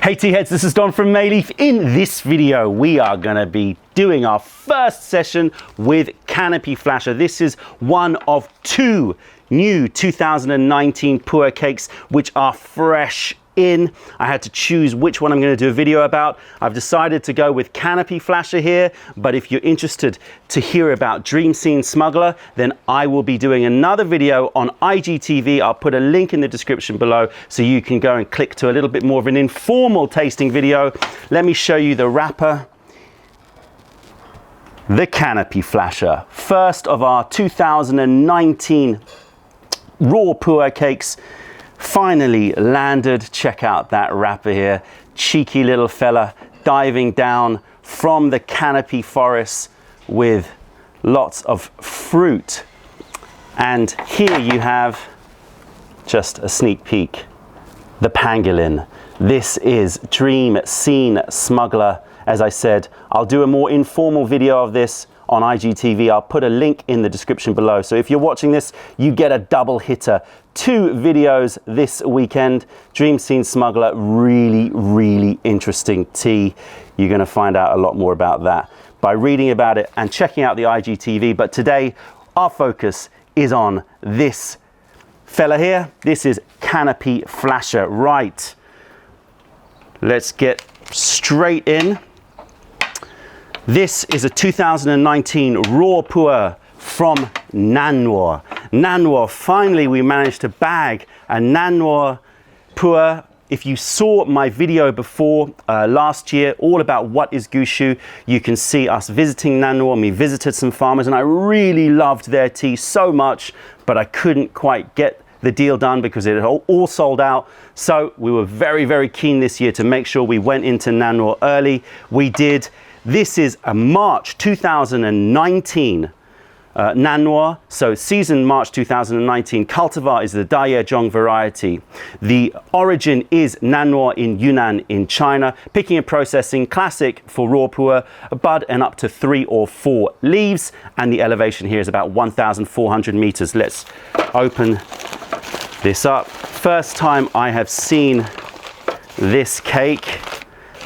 Hey tea heads, this is Don from Mayleaf. In this video, we are going to be doing our first session with CANOPY Flasher. This is one of two new 2019 PuErh cakes which are fresh in. I had to choose which one I'm going to do a video about. I've decided to go with CANOPY Flasher here, but if you're interested to hear about Dream Scene Smuggler, then I will be doing another video on IGTV. I'll put a link in the description below so you can go and click to a little bit more of an informal tasting video. Let me show you the wrapper. The CANOPY Flasher, first of our 2019 Raw PuErh cakes, finally landed. Check out that wrapper here. Cheeky little fella diving down from the canopy forest with lots of fruit. And here you have just a sneak peek, the pangolin. This is Dream Scene Smuggler. As I said, I'll do a more informal video of this on IGTV. I'll put a link in the description below. So if you're watching this, you get a double hitter. 2 videos this weekend. Dream Scene Smuggler, really interesting tea. You're gonna find out a lot more about that by reading about it and checking out the IGTV. But today, our focus is on this fella here. This is CANOPY Flasher. Right, let's get straight in. This is a 2019 Raw PuErh from Nan Nuo. Nan Nuo, finally we managed to bag a Nan Nuo PuErh. If you saw my video before last year, all about what is Gushu, you can see us visiting Nan Nuo, and we visited some farmers, and I really loved their tea so much, but I couldn't quite get the deal done because it had all sold out. So we were very keen this year to make sure we went into Nan Nuo early. We did. This is a March 2019 Nan Nuo, so season March 2019. Cultivar is the Daiyezhong variety. The origin is Nan Nuo in Yunnan in China. Picking and processing, classic for Raw PuErh, a bud and up to 3 or 4 leaves. And the elevation here is about 1,400 meters. Let's open this up. First time I have seen this cake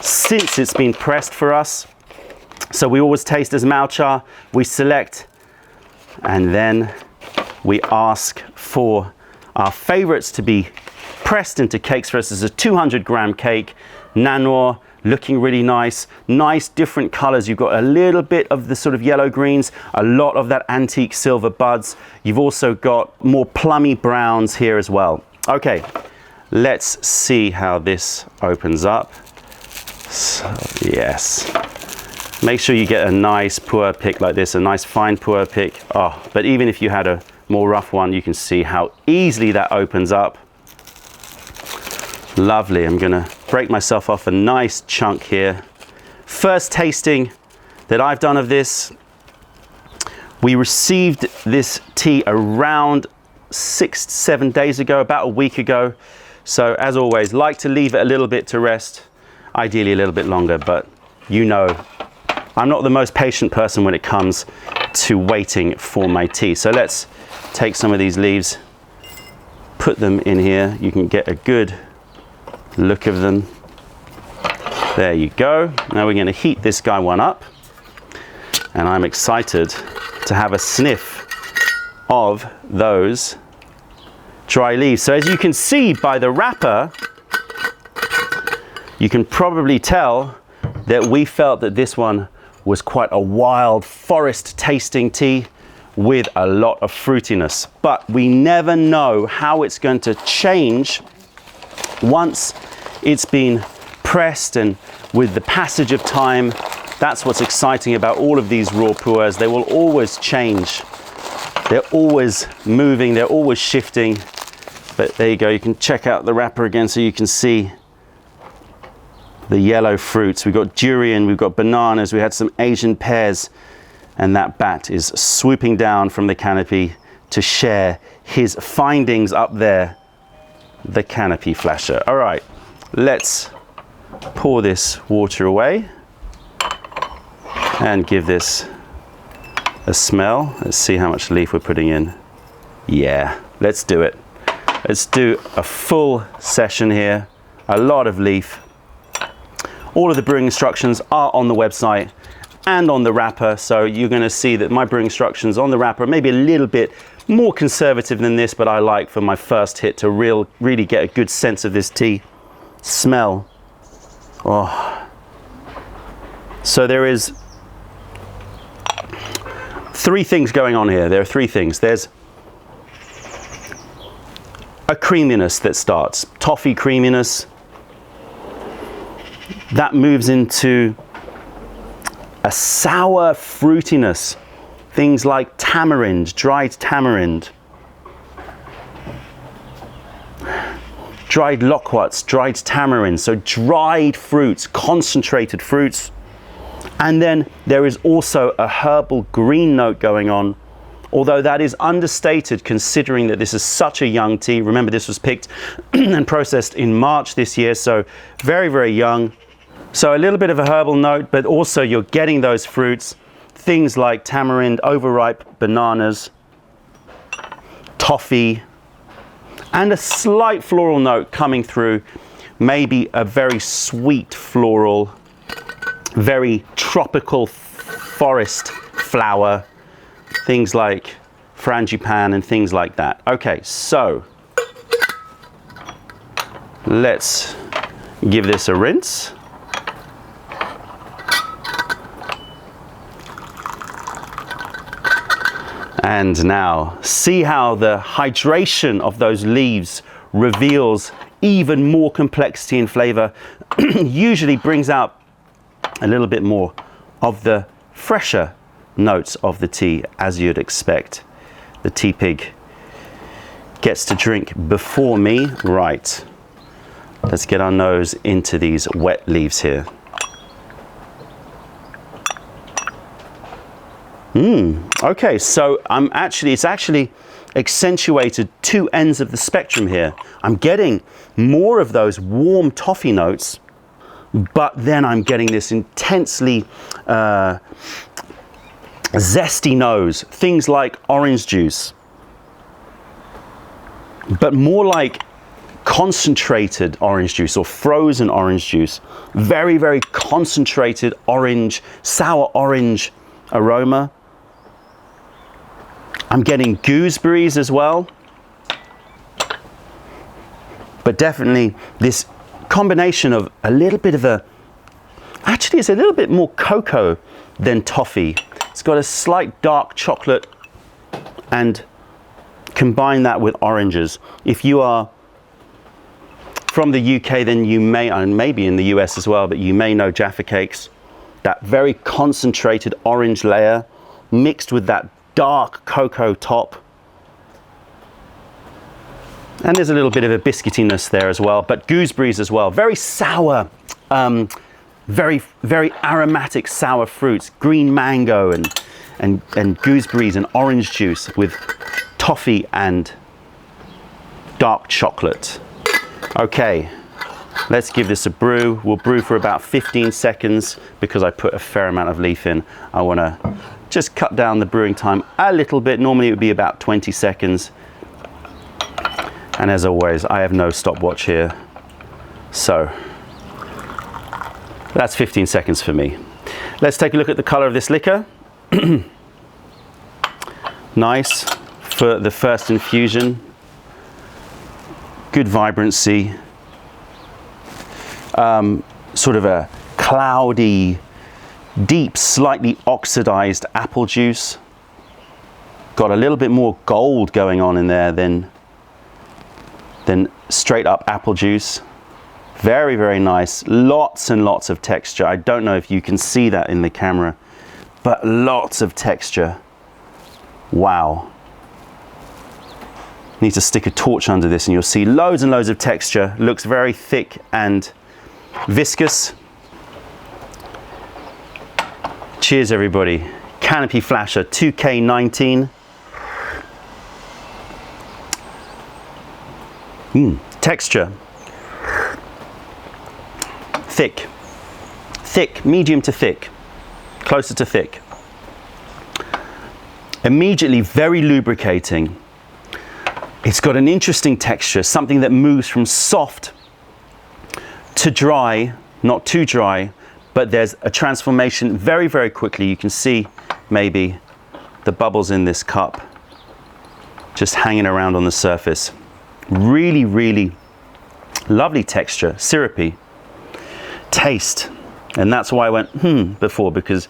since it's been pressed for us. So we always taste as Maocha, we select, and then we ask for our favorites to be pressed into cakes for us. This is a 200-gram cake. Nan Nuo, looking really nice. Nice different colors. You've got a little bit of the sort of yellow greens, a lot of that antique silver buds. You've also got more plummy browns here as well. Okay, let's see how this opens up. So, yes. Make sure you get a nice PuErh pick like this, a nice fine PuErh pick. Oh, but even if you had a more rough one, you can see how easily that opens up. Lovely. I'm gonna break myself off a nice chunk here. First tasting that I've done of this. We received this tea around 6-7 days ago, about a week ago. So as always, like to leave it a little bit to rest, ideally a little bit longer, but you know, I'm not the most patient person when it comes to waiting for my tea. So let's take some of these leaves, put them in here. You can get a good look of them. There you go. Now we're going to heat this guy one up. And I'm excited to have a sniff of those dry leaves. So as you can see by the wrapper, you can probably tell that we felt that this one was quite a wild forest tasting tea with a lot of fruitiness, but we never know how it's going to change once it's been pressed, and with the passage of time. That's what's exciting about all of these Raw PuErhs. They will always change. They're always moving, they're always shifting. But there you go, you can check out the wrapper again so you can see the yellow fruits. We've got durian, we've got bananas, we had some Asian pears, and that bat is swooping down from the canopy to share his findings up there, the CANOPY Flasher. All right, let's pour this water away and give this a smell. Let's see how much leaf we're putting in. Yeah, let's do it. Let's do a full session here, a lot of leaf. All of the brewing instructions are on the website and on the wrapper, so you're going to see that my brewing instructions on the wrapper are maybe a little bit more conservative than this, but I like for my first hit to really get a good sense of this tea. Smell. Oh. So there is 3 things going on here. There are 3 things. There's a creaminess that starts, toffee creaminess. That moves into a sour fruitiness. Things like tamarind, dried tamarind, dried loquats, dried tamarind, so dried fruits, concentrated fruits. And then there is also a herbal green note going on, although that is understated considering that this is such a young tea. Remember, this was picked and processed in March this year, so very, very young. So a little bit of a herbal note, but also you're getting those fruits, things like tamarind, overripe bananas, toffee, and a slight floral note coming through, maybe a very sweet floral, very tropical forest flower, things like frangipane and things like that. Okay, so let's give this a rinse. And now, see how the hydration of those leaves reveals even more complexity and flavor. Usually brings out a little bit more of the fresher notes of the tea, as you'd expect. The tea pig gets to drink before me. Right, let's get our nose into these wet leaves here. Okay, so it's actually accentuated 2 ends of the spectrum here. I'm getting more of those warm toffee notes, but then I'm getting this intensely zesty nose, things like orange juice, but more like concentrated orange juice or frozen orange juice. Very, very concentrated orange, sour orange aroma. I'm getting gooseberries as well, but definitely this combination of a little bit of actually it's a little bit more cocoa than toffee. It's got a slight dark chocolate, and combine that with oranges. If you are from the UK, then you may, and maybe in the US as well, but you may know Jaffa cakes. That very concentrated orange layer mixed with that dark cocoa top, and there's a little bit of a biscuitiness there as well, but gooseberries as well, very sour, very, very aromatic sour fruits, green mango and gooseberries and orange juice with toffee and dark chocolate. Okay, let's give this a brew. We'll brew for about 15 seconds because I put a fair amount of leaf in. I want to just cut down the brewing time a little bit. Normally it would be about 20 seconds. And as always, I have no stopwatch here. So that's 15 seconds for me. Let's take a look at the color of this liquor. Nice for the first infusion. Good vibrancy. Sort of a cloudy, deep, slightly oxidized apple juice. Got a little bit more gold going on in there than straight up apple juice. Very, very nice. Lots and lots of texture. I don't know if you can see that in the camera, but lots of texture. Wow. Need to stick a torch under this and you'll see loads and loads of texture. Looks very thick and viscous. Cheers, everybody. Canopy Flasher 2K19. Texture. Thick, medium to thick, closer to thick. Immediately very lubricating. It's got an interesting texture, something that moves from soft to dry not too dry, but there's a transformation very, very quickly. You can see maybe the bubbles in this cup just hanging around on the surface. Really, really lovely texture, syrupy. Taste, and that's why I went before, because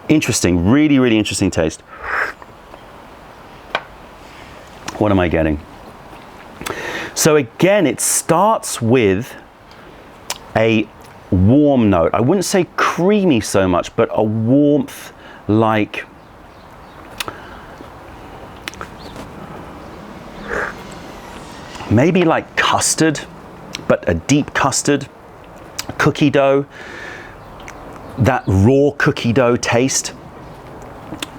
interesting, really, really interesting taste. What am I getting? So again, it starts with a warm note. I wouldn't say creamy so much, but a warmth, like maybe like custard, but a deep custard, cookie dough, that raw cookie dough taste.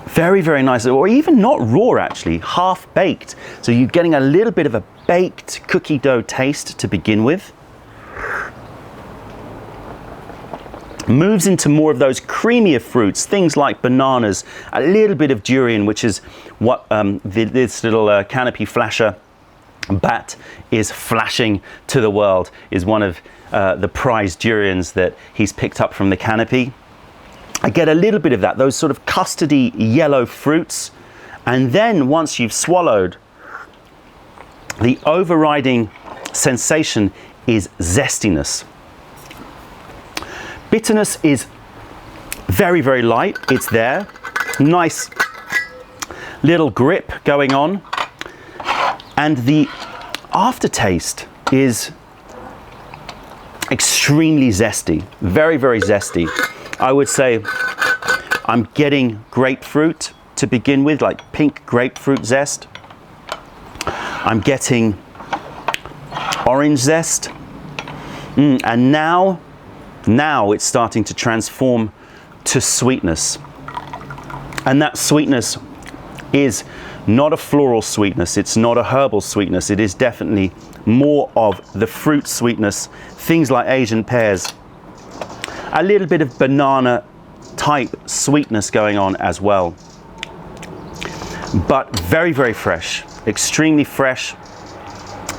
Very, very nice, or even not raw actually, half baked. So you're getting a little bit of a baked cookie dough taste to begin with. Moves into more of those creamier fruits, things like bananas, a little bit of durian, which is what this little CANOPY flasher bat is flashing to the world, is one of the prized durians that he's picked up from the CANOPY. I get a little bit of that, those sort of custardy yellow fruits. And then once you've swallowed, the overriding sensation is zestiness. Bitterness is very, very light. It's there. Nice little grip going on. And the aftertaste is extremely zesty. Very, very zesty. I would say I'm getting grapefruit to begin with, like pink grapefruit zest. I'm getting orange zest. And now it's starting to transform to sweetness. And that sweetness is not a floral sweetness, it's not a herbal sweetness, it is definitely more of the fruit sweetness, things like Asian pears. A little bit of banana type sweetness going on as well. But very, very fresh, extremely fresh,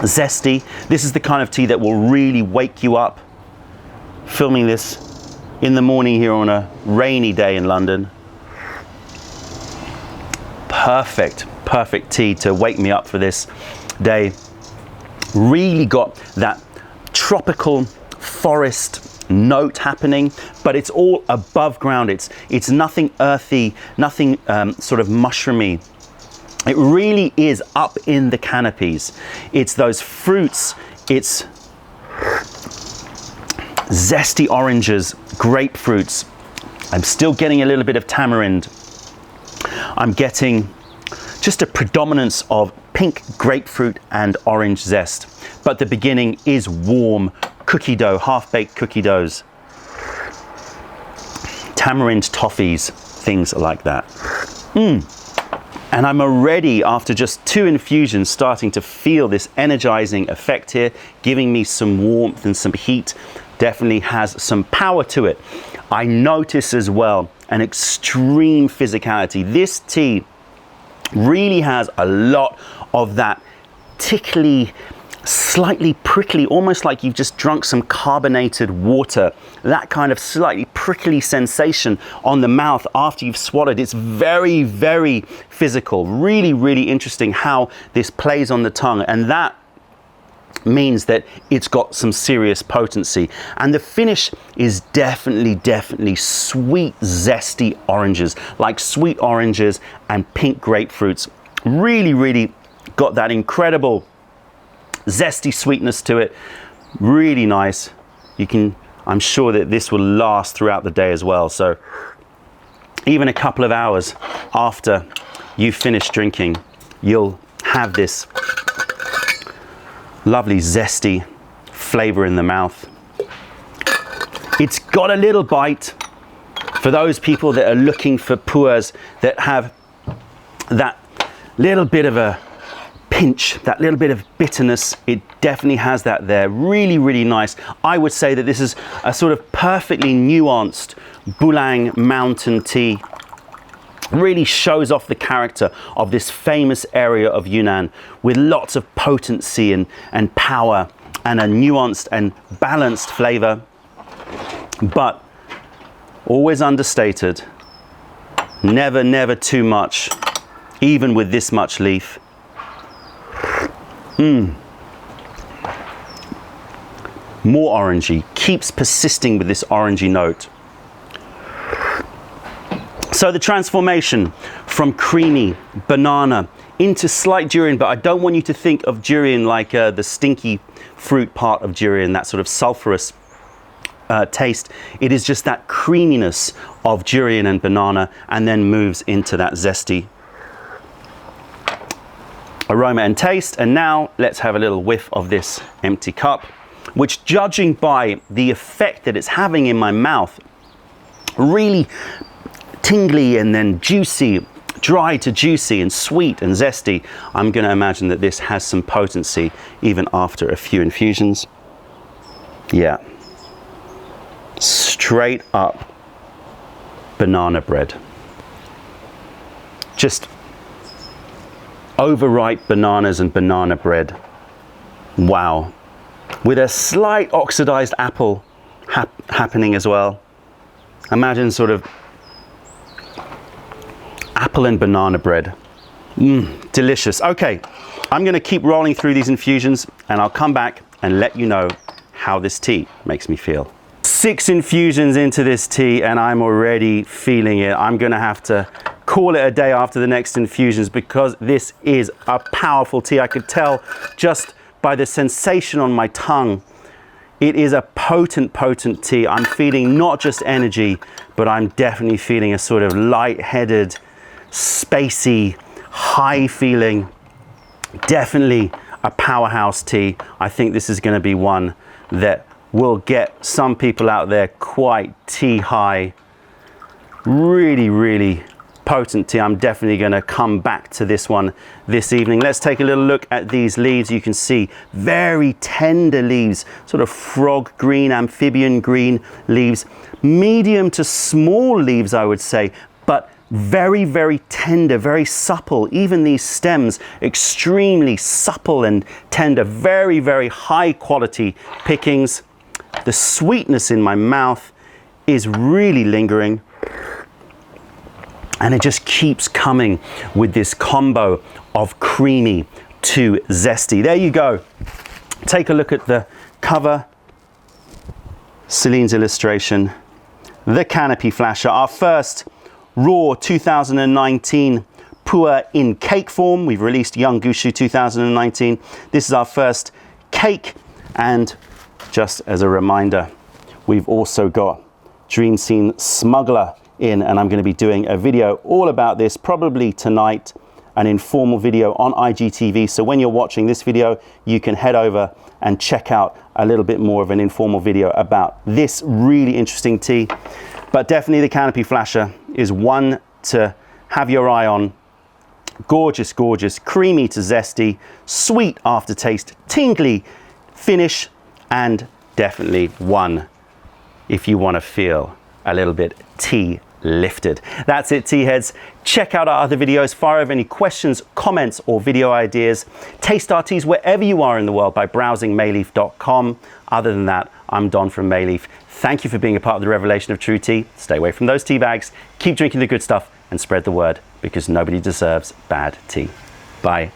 zesty. This is the kind of tea that will really wake you up. Filming this in the morning here on a rainy day in London. Perfect, perfect tea to wake me up for this day. Really got that tropical forest note happening, but it's all above ground. It's nothing earthy, nothing sort of mushroomy. It really is up in the canopies. It's those fruits, it's zesty oranges, grapefruits. I'm still getting a little bit of tamarind. I'm getting just a predominance of pink grapefruit and orange zest. But the beginning is warm cookie dough, half-baked cookie doughs, tamarind toffees, things like that. And I'm already, after just 2 infusions, starting to feel this energizing effect here, giving me some warmth and some heat. Definitely has some power to it. I notice as well an extreme physicality. This tea really has a lot of that tickly, slightly prickly, almost like you've just drunk some carbonated water. That kind of slightly prickly sensation on the mouth after you've swallowed. It's very, very physical. Really, really interesting how this plays on the tongue. And that means that it's got some serious potency. And the finish is definitely sweet, zesty oranges, like sweet oranges and pink grapefruits. Really, really got that incredible zesty sweetness to it. Really nice. I'm sure that this will last throughout the day as well. So even a couple of hours after you finish drinking, you'll have this lovely zesty flavor in the mouth. It's got a little bite for those people that are looking for pu'erhs that have that little bit of a pinch, that little bit of bitterness. It definitely has that there. Really, really nice. I would say that this is a sort of perfectly nuanced Bulang mountain tea. Really shows off the character of this famous area of Yunnan with lots of potency and power and a nuanced and balanced flavor, but always understated. Never, never too much, even with this much leaf. More orangey, keeps persisting with this orangey note. So the transformation from creamy banana into slight durian, but I don't want you to think of durian like the stinky fruit part of durian, that sort of sulfurous taste. It is just that creaminess of durian and banana, and then moves into that zesty aroma and taste. And now let's have a little whiff of this empty cup, which, judging by the effect that it's having in my mouth, really tingly and then juicy, dry to juicy and sweet and zesty. I'm going to imagine that this has some potency even after a few infusions. Yeah. Straight up banana bread. Just overripe bananas and banana bread. Wow. With a slight oxidized apple happening as well. Imagine sort of apple and banana bread. Delicious. Okay, I'm going to keep rolling through these infusions, and I'll come back and let you know how this tea makes me feel. 6 infusions into this tea and I'm already feeling it. I'm going to have to call it a day after the next infusions, because this is a powerful tea. I could tell just by the sensation on my tongue. It is a potent, potent tea. I'm feeling not just energy, but I'm definitely feeling a sort of light-headed, spacey, high feeling. Definitely a powerhouse tea. I think this is going to be one that will get some people out there quite tea high. Really, really potent tea. I'm definitely going to come back to this one this evening. Let's take a little look at these leaves. You can see very tender leaves, sort of frog green, amphibian green leaves. Medium to small leaves, I would say, but very, very tender, very supple. Even these stems, extremely supple and tender. Very, very high quality pickings. The sweetness in my mouth is really lingering, and it just keeps coming with this combo of creamy to zesty. There you go. Take a look at the cover, Celine's illustration, the Canopy Flasher, our first Raw 2019 PuErh in cake form. We've released Young Gushu 2019. This is our first cake, and just as a reminder, we've also got Dream Scene Smuggler in, and I'm going to be doing a video all about this probably tonight, an informal video on IGTV. So when you're watching this video, you can head over and check out a little bit more of an informal video about this really interesting tea. But definitely the Canopy Flasher is one to have your eye on. Gorgeous, gorgeous, creamy to zesty, sweet aftertaste, tingly finish, and definitely one if you want to feel a little bit tea lifted. That's it, tea heads. Check out our other videos. Fire over any questions, comments, or video ideas. Taste our teas wherever you are in the world by browsing mayleaf.com. Other than that, I'm Don from Mayleaf. Thank you for being a part of the revelation of true tea. Stay away from those tea bags. Keep drinking the good stuff and spread the word, because nobody deserves bad tea. Bye.